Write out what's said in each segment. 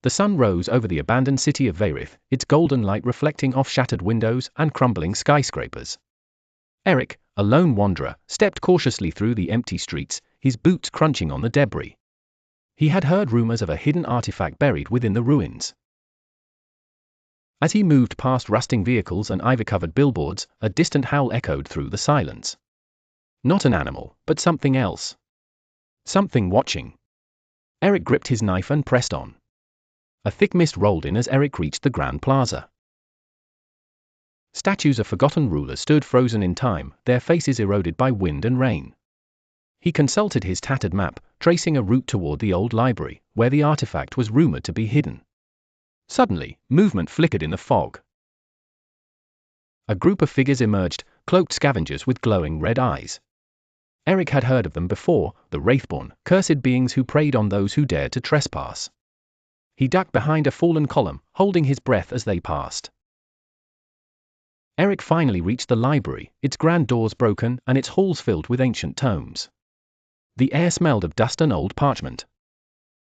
The sun rose over the abandoned city of Veyrith, its golden light reflecting off shattered windows and crumbling skyscrapers. Aric, a lone wanderer, stepped cautiously through the empty streets, his boots crunching on the debris. He had heard rumors of a hidden artifact buried within the ruins. As he moved past rusting vehicles and ivy-covered billboards, a distant howl echoed through the silence. Not an animal, but something else. Something watching. Aric gripped his knife and pressed on. A thick mist rolled in as Aric reached the Grand Plaza. Statues of forgotten rulers stood frozen in time, their faces eroded by wind and rain. He consulted his tattered map, tracing a route toward the old library, where the artifact was rumored to be hidden. Suddenly, movement flickered in the fog. A group of figures emerged, cloaked scavengers with glowing red eyes. Aric had heard of them before, the Wraithborn, cursed beings who preyed on those who dared to trespass. He ducked behind a fallen column, holding his breath as they passed. Aric finally reached the library, its grand doors broken and its halls filled with ancient tomes. The air smelled of dust and old parchment.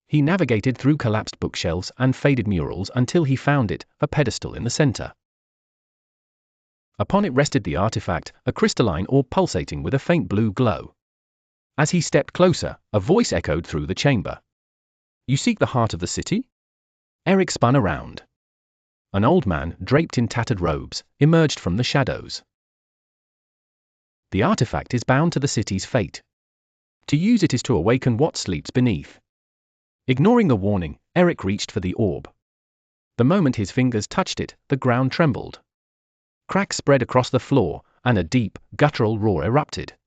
He navigated through collapsed bookshelves and faded murals until he found it, a pedestal in the center. Upon it rested the artifact, a crystalline orb pulsating with a faint blue glow. As he stepped closer, a voice echoed through the chamber. "You seek the heart of the city?" Aric spun around. An old man, draped in tattered robes, emerged from the shadows. "The artifact is bound to the city's fate. To use it is to awaken what sleeps beneath." Ignoring the warning, Aric reached for the orb. The moment his fingers touched it, the ground trembled. Cracks spread across the floor, and a deep, guttural roar erupted.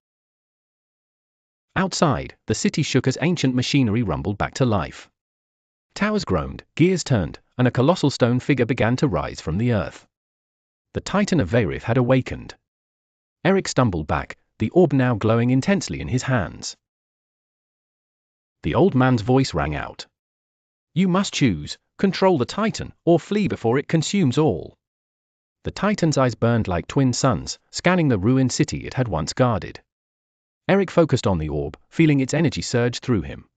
Outside, the city shook as ancient machinery rumbled back to life. Towers groaned, gears turned, and a colossal stone figure began to rise from the earth. The Titan of Veyrith had awakened. Aric stumbled back, the orb now glowing intensely in his hands. The old man's voice rang out. "You must choose, control the Titan, or flee before it consumes all." The Titan's eyes burned like twin suns, scanning the ruined city it had once guarded. Aric focused on the orb, feeling its energy surge through him.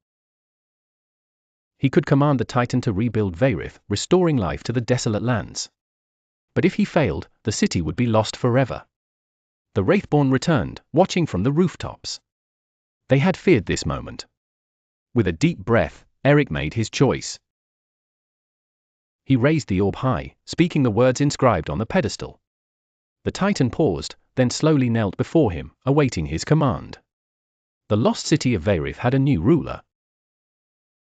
He could command the Titan to rebuild Veyrith, restoring life to the desolate lands. But if he failed, the city would be lost forever. The Wraithborn returned, watching from the rooftops. They had feared this moment. With a deep breath, Aric made his choice. He raised the orb high, speaking the words inscribed on the pedestal. The Titan paused, then slowly knelt before him, awaiting his command. The lost city of Veyrith had a new ruler.